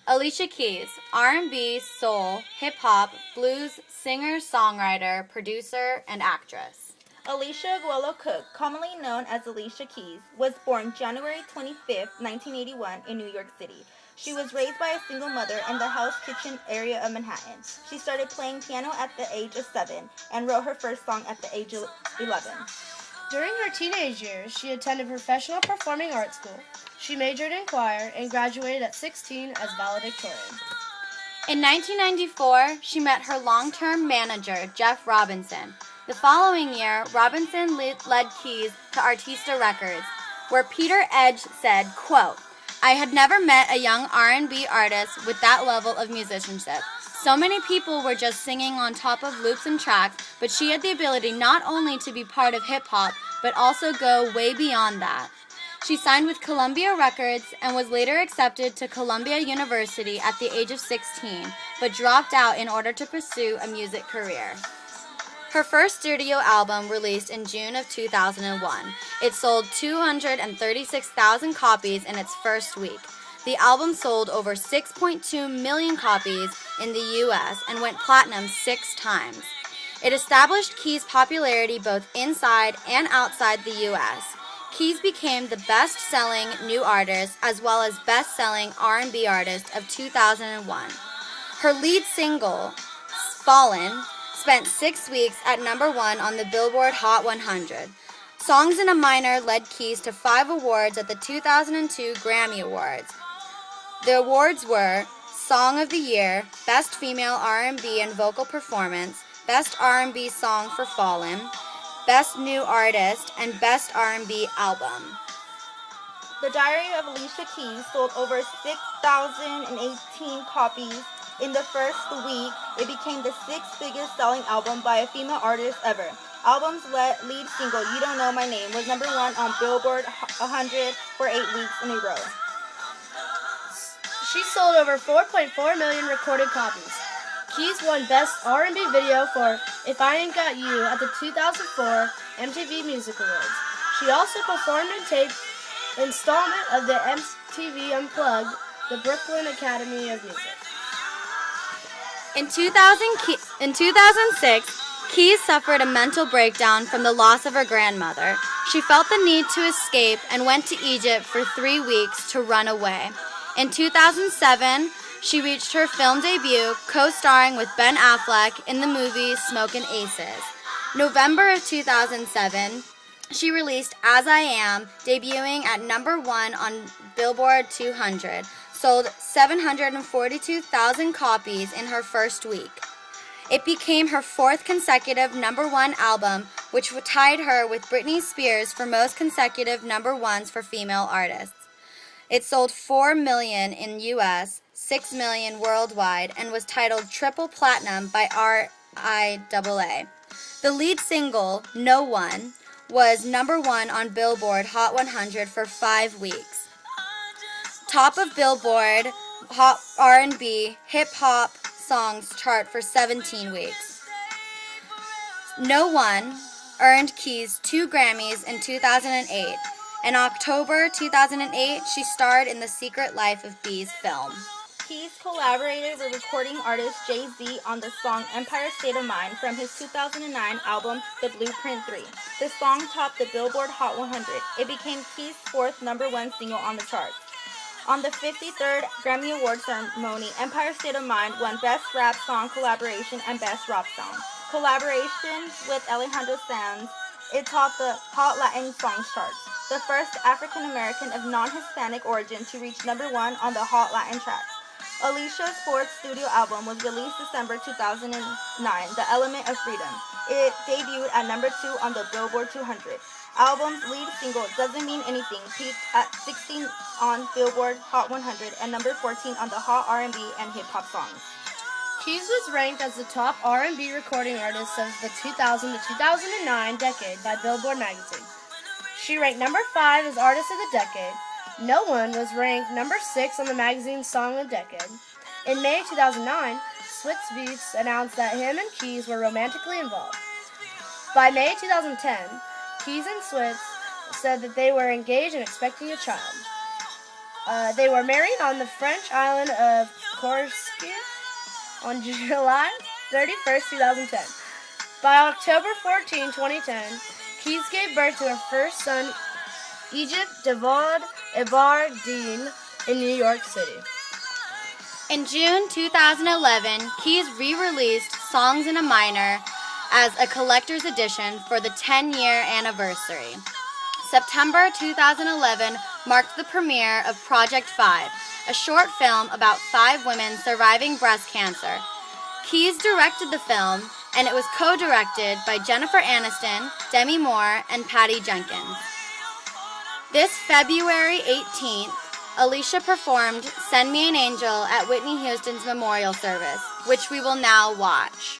Alicia Keys, R&B, soul, hip-hop, blues, singer, songwriter, producer, and actress. Alicia Aguelo Cook, commonly known as Alicia Keys, was born January 25, 1981 in New York City. She was raised by a single mother in the Hell's Kitchen area of Manhattan. She started playing piano at the age of 7 and wrote her first song at the age of 11. During her teenage years, she attended professional performing arts school. She majored in choir and graduated at 16 as valedictorian. In 1994, she met her long-term manager, Jeff Robinson. The following year, Robinson led Keys to Artista Records, where Peter Edge said, quote, "I had never met a young R&B artist with that level of musicianship. So many people were just singing on top of loops and tracks, but she had the ability not only to be part of hip-hop, but also go way beyond that." She signed with Columbia Records and was later accepted to Columbia University at the age of 16, but dropped out in order to pursue a music career. Her first studio album released in June of 2001. It sold 236,000 copies in its first week. The album sold over 6.2 million copies in the U.S. and went platinum 6 times. It established Keys' popularity both inside and outside the U.S. Keys became the best-selling new artist as well as best-selling R&B artist of 2001. Her lead single, Fallin', spent 6 weeks at number 1 on the Billboard Hot 100. Songs in a Minor led Keys to 5 awards at the 2002 Grammy Awards. The awards were Song of the Year, Best Female R&B and Vocal Performance, Best R&B Song for Fallin', Best New Artist, and Best R&B Album. The Diary of Alicia Keys sold over 6,018 copies. In the first week, it became the 6th biggest selling album by a female artist ever. Album's lead single, You Don't Know My Name, was number 1 on Billboard 100 for 8 weeks in a row. She sold over 4.4 million recorded copies. Keys won Best R&B Video for If I Ain't Got You at the 2004 MTV Music Awards. She also performed and taped installment of the MTV Unplugged, the Brooklyn Academy of Music. In 2006, Keys suffered a mental breakdown from the loss of her grandmother. She felt the need to escape and went to Egypt for 3 weeks to run away. In 2007, she reached her film debut, co-starring with Ben Affleck in the movie Smokin' Aces. November of 2007, she released As I Am, debuting at number 1 on Billboard 200. Sold 742,000 copies in her first week. It became her 4th consecutive number 1 album, which tied her with Britney Spears for most consecutive number 1s for female artists. It sold 4 million in U.S., 6 million worldwide, and was titled Triple Platinum by RIAA. The lead single, No One, was number 1 on Billboard Hot 100 for 5 weeks. Top of Billboard Hot R&B Hip-Hop Songs chart for 17 weeks. No One earned Keys 2 Grammys in 2008. In October 2008, she starred in The Secret Life of Bees film. Keys collaborated with recording artist Jay-Z on the song Empire State of Mind from his 2009 album The Blueprint 3. The song topped the Billboard Hot 100. It became Keys' 4th number 1 single on the charts. On the 53rd Grammy Award ceremony, Empire State of Mind won Best Rap Song Collaboration and Best Rock Song. Collaboration with Alejandro Sanz, it topped the Hot Latin Songs charts, the first African American of non-Hispanic origin to reach number 1 on the Hot Latin tracks. Alicia's 4th studio album was released December 2009, The Element of Freedom. It debuted at number 2 on the Billboard 200. Album's lead single, Doesn't Mean Anything, peaked at 16 on Billboard Hot 100 and number 14 on the Hot R&B and Hip-Hop Songs. Keys was ranked as the top R&B recording artist of the 2000 to 2009 decade by Billboard magazine. She ranked number 5 as Artist of the Decade. No One was ranked number 6 on the magazine's Song of the Decade. In May 2009, Swizz Beatz announced that him and Keys were romantically involved. By May 2010, Keys and Swizz said that they were engaged and expecting a child. They were married on the French island of Corsica on July 31st, 2010. By October 14, 2010, Keys gave birth to her first son, Egypt Devod Ebardine, in New York City. In June 2011, Keys re-released Songs in a Minor as a collector's edition for the 10-year anniversary. September 2011 marked the premiere of Project 5, a short film about 5 women surviving breast cancer. Keys directed the film, and it was co-directed by Jennifer Aniston, Demi Moore, and Patty Jenkins. This February 18th, Alicia performed Send Me an Angel at Whitney Houston's memorial service, which we will now watch.